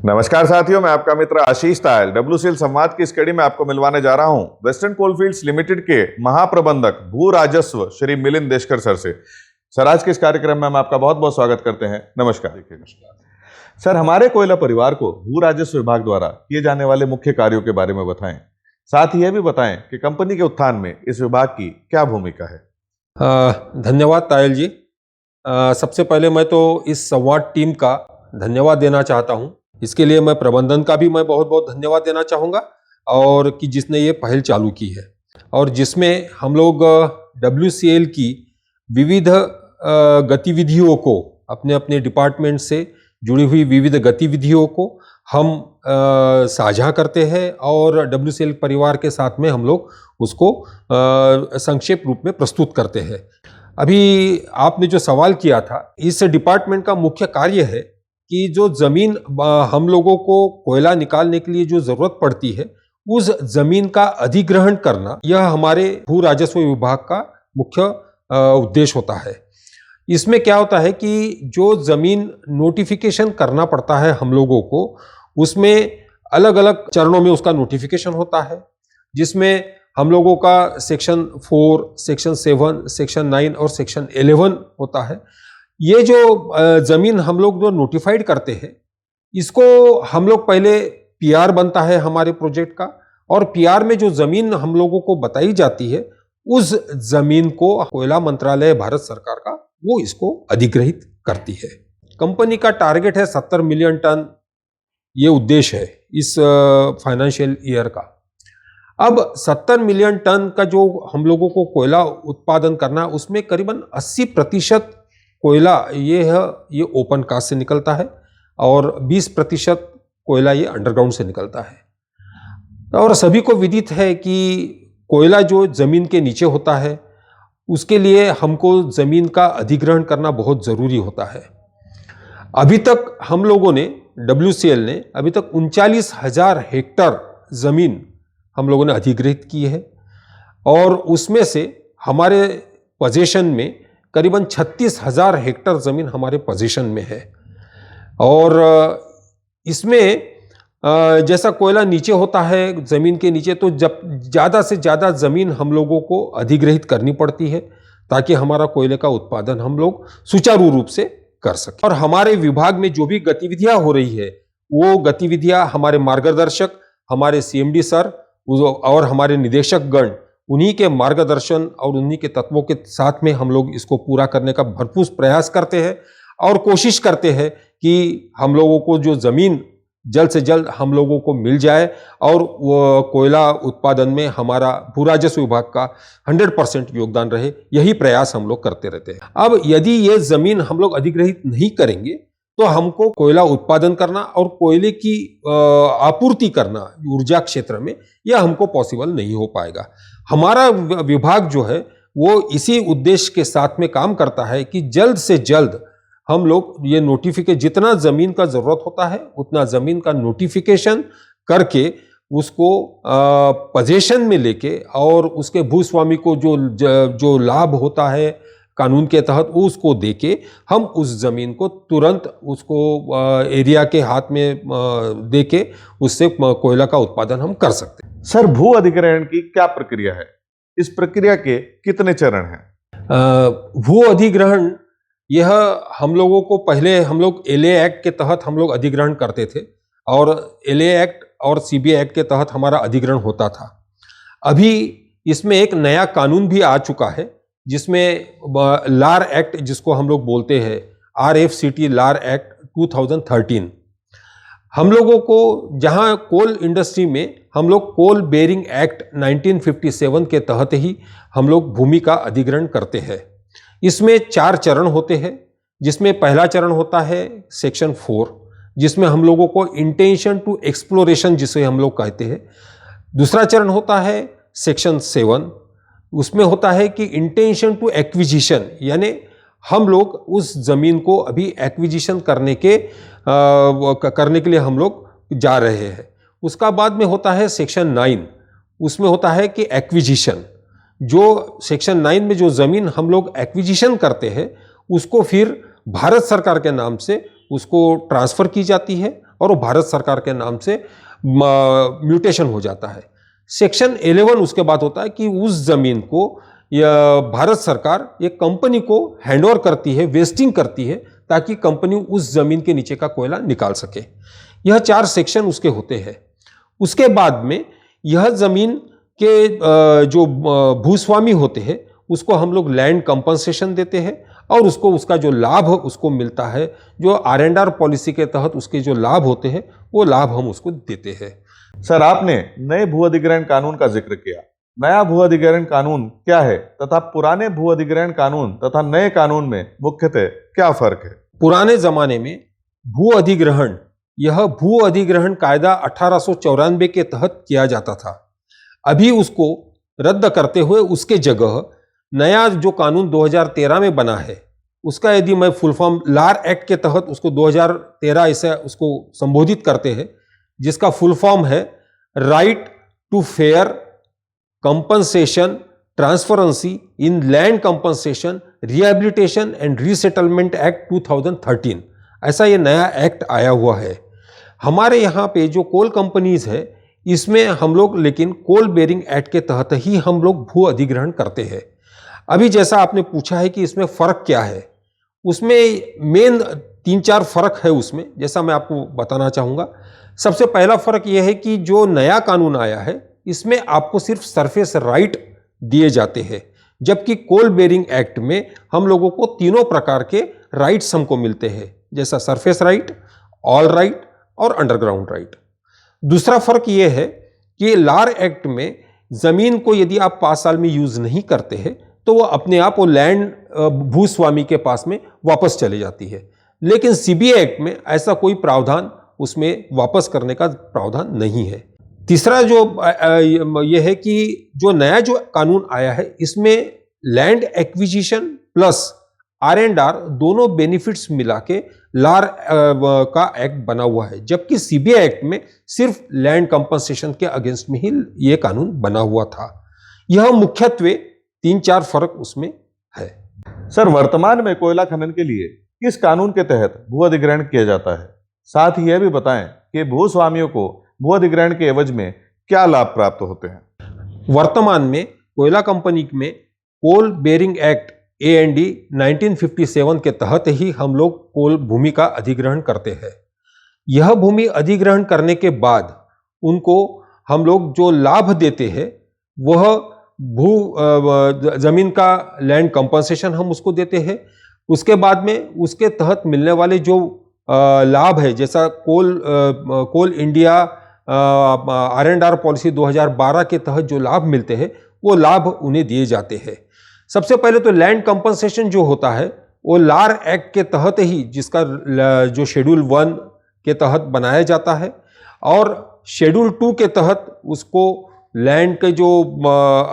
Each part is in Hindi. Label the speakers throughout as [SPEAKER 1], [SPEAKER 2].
[SPEAKER 1] नमस्कार साथियों, मैं आपका मित्र आशीष तायल WCL संवाद की इस कड़ी में आपको मिलवाने जा रहा हूं वेस्टर्न कोलफील्ड्स लिमिटेड के महाप्रबंधक भू राजस्व श्री मिलिंद देशकर सर से। सर, आज के इस कार्यक्रम में हम आपका बहुत बहुत स्वागत करते हैं। नमस्कार। नमस्कार सर, हमारे कोयला परिवार को भू राजस्व विभाग द्वारा किए जाने वाले मुख्य कार्यों के बारे में बताएं, साथ ही यह भी बताएं कि कंपनी के उत्थान में इस विभाग की क्या भूमिका है।
[SPEAKER 2] धन्यवाद तायल जी। सबसे पहले मैं तो इस संवाद टीम का धन्यवाद देना चाहता हूं। इसके लिए मैं प्रबंधन का भी मैं बहुत बहुत धन्यवाद देना चाहूँगा, और कि जिसने ये पहल चालू की है और जिसमें हम लोग WCL की विविध गतिविधियों को, अपने अपने डिपार्टमेंट से जुड़ी हुई विविध गतिविधियों को हम साझा करते हैं और WCL परिवार के साथ में हम लोग उसको संक्षेप रूप में प्रस्तुत करते हैं। अभी आपने जो सवाल किया था, इस डिपार्टमेंट का मुख्य कार्य है कि जो जमीन हम लोगों को कोयला निकालने के लिए जो जरूरत पड़ती है, उस जमीन का अधिग्रहण करना, यह हमारे भू राजस्व विभाग का मुख्य उद्देश्य होता है। इसमें क्या होता है कि जो जमीन नोटिफिकेशन करना पड़ता है हम लोगों को, उसमें अलग अलग चरणों में उसका नोटिफिकेशन होता है, जिसमें हम लोगों का सेक्शन 4, सेक्शन 7, सेक्शन 9 और सेक्शन 11 होता है। ये जो जमीन हम लोग जो नोटिफाइड करते हैं, इसको हम लोग पहले PR बनता है हमारे प्रोजेक्ट का, और PR में जो जमीन हम लोगों को बताई जाती है, उस जमीन को कोयला मंत्रालय भारत सरकार का वो इसको अधिग्रहित करती है। कंपनी का टारगेट है 70 मिलियन टन, ये उद्देश्य है इस फाइनेंशियल ईयर का। अब 70 मिलियन टन का जो हम लोगों को कोयला उत्पादन करना, उसमें करीबन 80% कोयला ये ओपन कास्ट से निकलता है और 20% कोयला ये अंडरग्राउंड से निकलता है। और सभी को विदित है कि कोयला जो जमीन के नीचे होता है, उसके लिए हमको जमीन का अधिग्रहण करना बहुत जरूरी होता है। अभी तक हम लोगों ने, WCL ने अभी तक 39,000 हेक्टर जमीन हम लोगों ने अधिग्रहित की है, और उसमें से हमारे पोजीशन में करीबन 36,000 हेक्टर जमीन हमारे पोजीशन में है। और इसमें जैसा कोयला नीचे होता है जमीन के नीचे, तो जब ज़्यादा से ज़्यादा जमीन हम लोगों को अधिग्रहित करनी पड़ती है, ताकि हमारा कोयले का उत्पादन हम लोग सुचारू रूप से कर सकें। और हमारे विभाग में जो भी गतिविधियां हो रही है, वो गतिविधियां हमारे मार्गदर्शक, हमारे CMD सर और हमारे निदेशक गण, उन्हीं के मार्गदर्शन और उन्हीं के तत्वों के साथ में हम लोग इसको पूरा करने का भरपूर प्रयास करते हैं, और कोशिश करते हैं कि हम लोगों को जो जमीन जल्द से जल्द हम लोगों को मिल जाए, और वो कोयला उत्पादन में हमारा भू राजस्व विभाग का 100% योगदान रहे। यही प्रयास हम लोग करते रहते हैं। अब यदि ये जमीन हम लोग अधिग्रहित नहीं करेंगे, तो हमको कोयला उत्पादन करना और कोयले की आपूर्ति करना ऊर्जा क्षेत्र में, यह हमको पॉसिबल नहीं हो पाएगा। हमारा विभाग जो है वो इसी उद्देश्य के साथ में काम करता है कि जल्द से जल्द हम लोग ये नोटिफिकेशन, जितना जमीन का जरूरत होता है उतना जमीन का नोटिफिकेशन करके उसको पोजीशन में लेके, और उसके भूस्वामी को जो लाभ होता है कानून के तहत, उसको देके हम उस जमीन को तुरंत उसको एरिया के हाथ में देके उससे कोयला का उत्पादन हम कर सकते हैं।
[SPEAKER 1] सर, भू अधिग्रहण की क्या प्रक्रिया है? इस प्रक्रिया के कितने चरण हैं?
[SPEAKER 2] भू अधिग्रहण, यह हम लोगों को पहले हम लोग LA एक्ट के तहत हम लोग अधिग्रहण करते थे, और LA एक्ट और CBA एक्ट के तहत हमारा अधिग्रहण होता था। अभी इसमें एक नया कानून भी आ चुका है, जिसमें लार एक्ट, जिसको हम लोग बोलते हैं RFCT लार एक्ट 2013, हम लोगों को, जहां कोल इंडस्ट्री में हम लोग कोल बेरिंग एक्ट 1957 के तहत ही हम लोग भूमि का अधिग्रहण करते हैं। इसमें 4 चरण होते हैं, जिसमें पहला चरण होता है सेक्शन 4, जिसमें हम लोगों को इंटेंशन टू एक्सप्लोरेशन जिसे हम लोग कहते हैं। दूसरा चरण होता है सेक्शन 7, उसमें होता है कि इंटेंशन टू एक्विजिशन, यानी हम लोग उस जमीन को अभी एक्विजिशन करने के लिए हम लोग जा रहे हैं। उसका बाद में होता है सेक्शन 9, उसमें होता है कि एक्विजिशन, जो सेक्शन 9 में जो जमीन हम लोग एक्विजिशन करते हैं, उसको फिर भारत सरकार के नाम से उसको ट्रांसफर की जाती है और वो भारत सरकार के नाम से म्यूटेशन हो जाता है। सेक्शन 11 उसके बाद होता है कि उस जमीन को या भारत सरकार एक कंपनी को हैंडओवर करती है, वेस्टिंग करती है, ताकि कंपनी उस जमीन के नीचे का कोयला निकाल सके। यह 4 सेक्शन उसके होते हैं। उसके बाद में यह जमीन के जो भूस्वामी होते हैं उसको हम लोग लैंड कंपनसेशन देते हैं और उसको उसका जो लाभ उसको मिलता है, जो R&R पॉलिसी के तहत उसके जो लाभ होते हैं वो लाभ हम उसको देते हैं।
[SPEAKER 1] सर, आपने नए भू अधिग्रहण कानून का जिक्र किया। नया भू अधिग्रहण कानून क्या है तथा पुराने भू अधिग्रहण कानून तथा नए कानून में मुख्यतः क्या फर्क है?
[SPEAKER 2] पुराने जमाने में भू अधिग्रहण, यह भू अधिग्रहण कायदा 1894 के तहत किया जाता था। अभी उसको रद्द करते हुए उसके जगह नया जो कानून 2013 में बना है, उसका यदि मैं फुल फॉर्म लार एक्ट के तहत उसको 2013 ऐसे उसको संबोधित करते हैं, जिसका फुल फॉर्म है right to fair compensation transparency in land compensation rehabilitation and resettlement act 2013। ऐसा ये नया एक्ट आया हुआ है। हमारे यहाँ पे जो कोल कंपनीज है इसमें हम लोग लेकिन कोल बेरिंग एक्ट के तहत ही हम लोग भू अधिग्रहण करते हैं। अभी जैसा आपने पूछा है कि इसमें फ़र्क क्या है, उसमें मेन 3-4 फ़र्क है उसमें, जैसा मैं आपको बताना चाहूँगा। सबसे पहला फ़र्क यह है कि जो नया कानून आया है इसमें आपको सिर्फ सरफेस राइट दिए जाते हैं, जबकि कोल बेरिंग एक्ट में हम लोगों को तीनों प्रकार के राइट्स हमको मिलते हैं, जैसा सरफेस राइट, ऑल राइट और अंडरग्राउंड राइट। दूसरा फर्क यह है कि लार एक्ट में जमीन को यदि आप 5 साल में यूज नहीं करते हैं तो वो अपने आप वो लैंड भूस्वामी के पास में वापस चले जाती है, लेकिन सीबीए एक्ट में ऐसा कोई प्रावधान उसमें वापस करने का प्रावधान नहीं है। तीसरा जो यह है कि जो नया जो कानून आया है इसमें लैंड एक्विजिशन प्लस R&R दोनों बेनिफिट्स मिला के लार का एक्ट बना हुआ है, जबकि सीबीआई एक्ट में सिर्फ लैंड कंपनसेशन के अगेंस्ट में ही यह कानून बना हुआ था। यह मुख्यत्वे 3-4 फर्क उसमें है।
[SPEAKER 1] सर, वर्तमान में कोयला खनन के लिए किस कानून के तहत भू अधिग्रहण किया जाता है? साथ ही यह भी बताएं कि भूस्वामियों को भू अधिग्रहण के एवज में क्या लाभ प्राप्त होते हैं?
[SPEAKER 2] वर्तमान में कोयला कंपनी में कोल बेरिंग एक्ट AND 1957 के तहत ही हम लोग कोल भूमि का अधिग्रहण करते हैं। यह भूमि अधिग्रहण करने के बाद उनको हम लोग जो लाभ देते हैं वह जमीन का लैंड कंपनसेशन हम उसको देते हैं। उसके बाद में उसके तहत मिलने वाले जो लाभ है, जैसा कोल इंडिया R&R पॉलिसी 2012 के तहत जो लाभ मिलते हैं वो लाभ उन्हें दिए जाते हैं। सबसे पहले तो लैंड कंपनसेशन जो होता है वो लार एक्ट के तहत ही, जिसका जो शेड्यूल 1 के तहत बनाया जाता है, और शेड्यूल 2 के तहत उसको लैंड के जो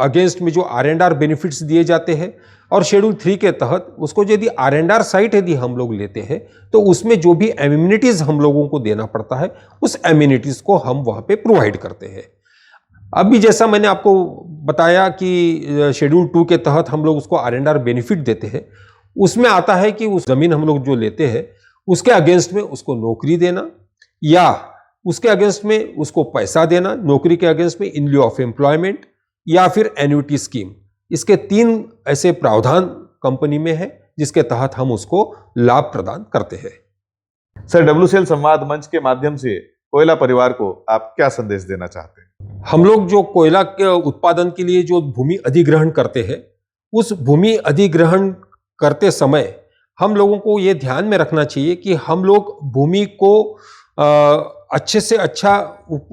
[SPEAKER 2] अगेंस्ट में जो R&R बेनिफिट्स दिए जाते हैं, और शेड्यूल 3 के तहत उसको यदि R&R साइट यदि हम लोग लेते हैं तो उसमें जो भी एमिनिटीज हम लोगों को देना पड़ता है उस एमिनिटीज को हम वहाँ पे प्रोवाइड करते हैं। अभी जैसा मैंने आपको बताया कि शेड्यूल 2 के तहत हम लोग उसको R&R बेनिफिट देते हैं, उसमें आता है कि उस जमीन हम लोग जो लेते हैं उसके अगेंस्ट में उसको नौकरी देना, या उसके अगेंस्ट में उसको पैसा देना, नौकरी के अगेंस्ट में इन लिeu ऑफ एम्प्लॉयमेंट, या फिर एन्युटी स्कीम। इसके 3 ऐसे प्रावधान कंपनी में है जिसके तहत हम उसको लाभ प्रदान करते हैं।
[SPEAKER 1] सर, WCL संवाद मंच के माध्यम से कोयला परिवार को आप क्या संदेश देना चाहते हैं?
[SPEAKER 2] हम लोग जो कोयला के उत्पादन के लिए जो भूमि अधिग्रहण करते हैं, उस भूमि अधिग्रहण करते समय हम लोगों को ये ध्यान में रखना चाहिए कि हम लोग भूमि को अच्छे से अच्छा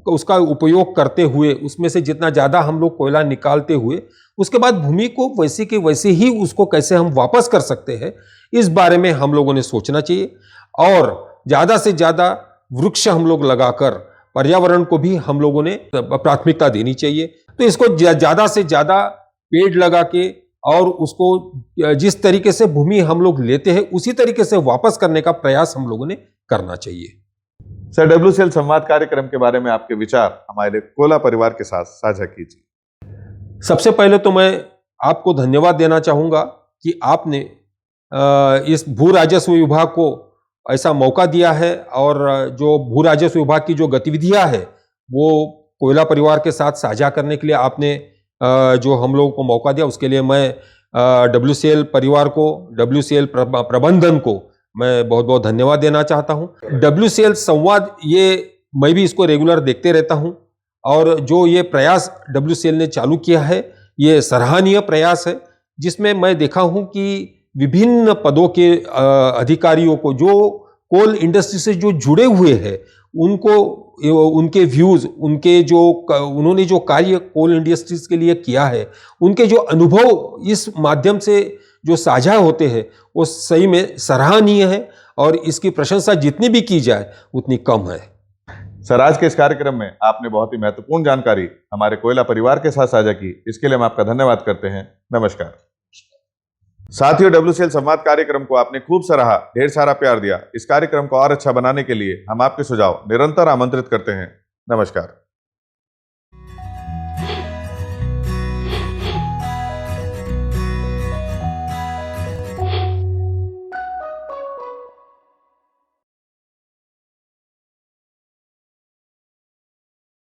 [SPEAKER 2] उसका उपयोग करते हुए, उसमें से जितना ज़्यादा हम लोग कोयला निकालते हुए उसके बाद भूमि को वैसे के वैसे ही उसको कैसे हम वापस कर सकते हैं, इस बारे में हम लोगों ने सोचना चाहिए। और ज़्यादा से ज़्यादा वृक्ष हम लोग लगाकर पर्यावरण को भी हम लोगों ने प्राथमिकता देनी चाहिए। तो इसको ज़्यादा से ज़्यादा पेड़ लगा के और उसको जिस तरीके से भूमि हम लोग लेते हैं उसी तरीके से वापस करने का प्रयास हम लोगों ने करना चाहिए।
[SPEAKER 1] सर, WCL संवाद कार्यक्रम के बारे में आपके विचार हमारे कोयला परिवार के साथ साझा कीजिए।
[SPEAKER 2] सबसे पहले तो मैं आपको धन्यवाद देना चाहूँगा कि आपने इस भू राजस्व विभाग को ऐसा मौका दिया है, और जो भू राजस्व विभाग की जो गतिविधियां है वो कोयला परिवार के साथ साझा करने के लिए आपने जो हम लोगों को मौका दिया, उसके लिए मैं WCL परिवार को, WCL प्रबंधन को मैं बहुत बहुत धन्यवाद देना चाहता हूं। WCL संवाद, ये मैं भी इसको रेगुलर देखते रहता हूं, और जो ये प्रयास WCL ने चालू किया है ये सराहनीय प्रयास है, जिसमें मैं देखा हूं कि विभिन्न पदों के अधिकारियों को, जो कोल इंडस्ट्री से जो जुड़े हुए हैं, उनको उनके व्यूज, उनके जो उन्होंने जो कार्य कोल इंडस्ट्रीज के लिए किया है, उनके जो अनुभव इस माध्यम से जो साझा होते हैं वो सही में सराहनीय है, और इसकी प्रशंसा जितनी भी की जाए उतनी कम है।
[SPEAKER 1] सर, आज के इस कार्यक्रम में आपने बहुत ही महत्वपूर्ण जानकारी हमारे कोयला परिवार के साथ साझा की, इसके लिए हम आपका धन्यवाद करते हैं। नमस्कार। साथियों, WCL संवाद कार्यक्रम को आपने खूब सराहा, ढेर सारा प्यार दिया। इस कार्यक्रम को और अच्छा बनाने के लिए हम आपके सुझाव निरंतर आमंत्रित करते हैं। नमस्कार।